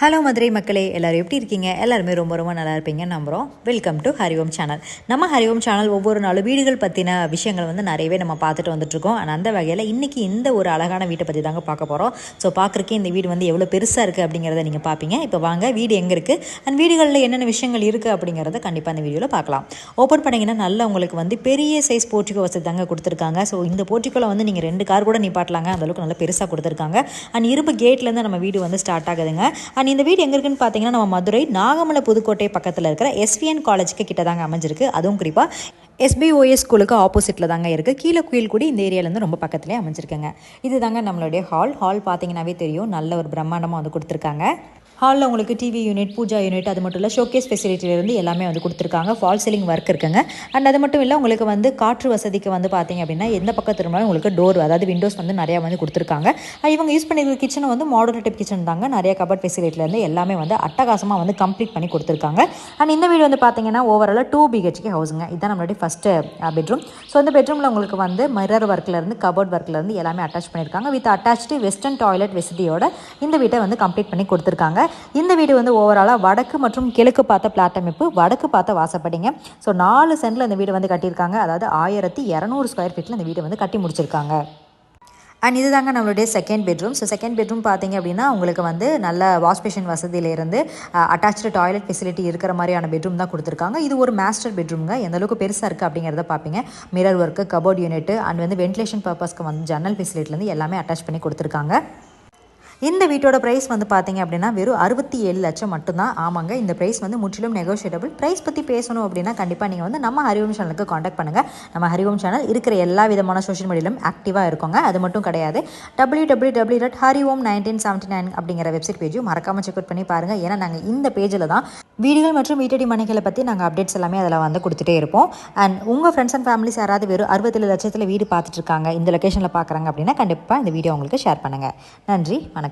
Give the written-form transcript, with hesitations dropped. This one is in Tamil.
ஹலோ மதுரை மக்களே, எல்லோரும் எப்படி இருக்கீங்க? எல்லாருமே ரொம்ப ரொம்ப நல்லா இருப்பீங்கன்னு நம்புகிறோம். Welcome to Hariom channel. நம்ம ஹரிஓம் சேனல் ஒவ்வொரு நாளும் வீடுகள் பற்றின விஷயங்கள் நிறையவே நம்ம பார்த்துட்டு வந்துட்டுருக்கோம். ஆனால் அந்த வகையில் இன்றைக்கி இந்த ஒரு அழகான வீட்டை பற்றி தாங்க பார்க்க போகிறோம். ஸோ பார்க்குறக்கே இந்த வீடு எவ்வளோ பெருசாக இருக்குது அப்படிங்கிறத நீங்கள் பார்ப்பீங்க. இப்போ வாங்க வீடு எங்கே இருக்குது அண்ட் வீடுகளில் என்னென்ன விஷயங்கள் இருக்குது அப்படிங்கிறத கண்டிப்பாக இந்த வீடியோவில் பார்க்கலாம். ஓப்பன் பண்ணிங்கன்னா நல்லா உங்களுக்கு பெரிய சைஸ் போர்ட்டிகோ வசதி தாங்க கொடுத்துருக்காங்க. ஸோ இந்த போர்ட்டிகோவில் நீங்கள் 2 கார் கூட நிப்பாட்டலாங்க, அந்தளவுக்கு நல்லா பெருசாக கொடுத்துருக்காங்க. அண்ட் இரும்பு கேட்லேருந்து நம்ம வீடு ஸ்டார்ட் ஆகுதுங்க. அண்ட் இந்த வீடு எங்கே இருக்குன்னு பார்த்தீங்கன்னா நம்ம மதுரை நாகமலை புதுக்கோட்டை பக்கத்தில் இருக்கிற எஸ்விஎன் காலேஜுக்கு கிட்ட தாங்க அமைஞ்சிருக்கு. அதுவும் குறிப்பாக SBOS ஸ்கூலுக்கு ஆப்போசிட்டில் தாங்க இருக்குது. கீழே குயில்குடி இந்த ஏரியாவிலேருந்து ரொம்ப பக்கத்துலேயே அமைஞ்சிருக்குங்க. இது தாங்க நம்மளுடைய ஹால் பார்த்தீங்கன்னாவே தெரியும், நல்ல ஒரு பிரம்மாண்டமாக கொடுத்துருக்காங்க. ஹாலில் உங்களுக்கு டிவி யூனிட், பூஜா யூனிட், அது மட்டும் இல்லை ஷோகேஸ் ஃபெசிலிட்டியிலேருந்து எல்லாமே கொடுத்துருக்காங்க. ஃபால் சீலிங் ஒர்க் இருக்குங்க. அண்ட் அது மட்டும் இல்லை உங்களுக்கு காற்று வசதிக்கு பார்த்தீங்க அப்படின்னா எந்த பக்கத்து இருந்தாலும் உங்களுக்கு டோர், அதாவது விண்டோஸ் நிறையா கொடுத்துருக்காங்க. இவங்க யூஸ் பண்ணியிருக்க கிச்சன் மாடல் டைப் கிச்சன் தாங்க. நிறைய கபட் ஃபெசிலிட்டிலேருந்து எல்லாமே அட்டகாசமாக கம்ப்ளீட் பண்ணி கொடுத்துருக்காங்க. அண்ட் இந்த வீடு பார்த்தீங்கன்னா ஓவரால் 2 BHK ஹவுஸுங்க. இதுதான் நம்மளுடைய ஃபஸ்ட்டு பெட்ரூம். ஸோ இந்த பெட்ரூமில் உங்களுக்கு மிரர் ஒர்க்லேருந்து கபோர்ட் ஒர்க்லேருந்து எல்லாமே அட்டாச் பண்ணியிருக்காங்க. வித் அட்டாச்சு வெஸ்டர்ன் டாய்லெட் வசதியோட இந்த வீட்டை கம்ப்ளீட் பண்ணி கொடுத்துருக்காங்க. இந்த வீடு ஓவராலாக வடக்கு மற்றும் கிழக்கு பார்த்த பிளாட் அமைப்பு, வடக்கு பார்த்த வாசப்படிங்க. ஸோ 4 சென்டில் இந்த வீடு கட்டியிருக்காங்க. அதாவது 1200 ஸ்கொயர் ஃபீட்டில் இந்த வீடு கட்டி முடிச்சிருக்காங்க. அண்ட் இது தாங்க நம்மளுடைய second bedroom. So second bedroom பார்த்தீங்க அப்படின்னா உங்களுக்கு நல்ல வாஷ்பேஷன் வசதியிலேருந்து அட்டாச்சு டாய்லெட் ஃபெசிலிட்டி இருக்கிற மாதிரியான பெட்ரூம் தான் கொடுத்துருக்காங்க. இது ஒரு மாஸ்டர் பெட்ரூம்ங்க. எந்த அளவுக்கு பெருசாக இருக்குது அப்படிங்கிறத பார்ப்பீங்க. Mirror work, cupboard unit and ventilation பர்பஸ்க்கு ஜன்னல் ஃபெசிலிட்டிலேருந்து எல்லாமே அட்டாச் பண்ணி கொடுத்துருக்காங்க. இந்த வீட்டோட ப்ரைஸ் பார்த்தீங்க அப்படின்னா வெறும் 67 லட்சம் மட்டும்தான். ஆமாங்க, இந்த ப்ரைஸ் முற்றிலும் நெகோஷியபிள். ப்ரைஸ் பற்றி பேசணும் அப்படின்னா கண்டிப்பாக நீங்கள் நம்ம ஹரிஓம் சேனலுக்கு காண்டாக்ட் பண்ணுங்கள். நம்ம ஹரிஓம் சேனல் இருக்கிற எல்லா விதமான சோஷியல் மீடியாவிலும் ஆக்டிவாக இருக்குங்க. அது மட்டும் கிடையாது, www.hariom1979 அப்படிங்கிற வெப்சைட் பேஜும் மறக்காமல் செக் அவுட் பண்ணி பாருங்கள். ஏன்னா நாங்கள் இந்த பேஜில் தான் வீடுகள் மற்றும் வீட்டடி மனைகளை பற்றி நாங்கள் அப்டேட்ஸ் எல்லாமே அதில் கொடுத்துட்டே இருப்போம். அண்ட் உங்கள் ஃப்ரெண்ட்ஸ் அண்ட் ஃபேமிலிஸ் யாராவது வெறும் 67 லட்சத்தில் வீடு பார்த்துட்டு இருக்காங்க, இந்த லொக்கேஷனில் பார்க்குறாங்க அப்படின்னா கண்டிப்பாக இந்த வீடியோ உங்களுக்கு ஷேர் பண்ணுங்கள். நன்றி, வணக்கம்.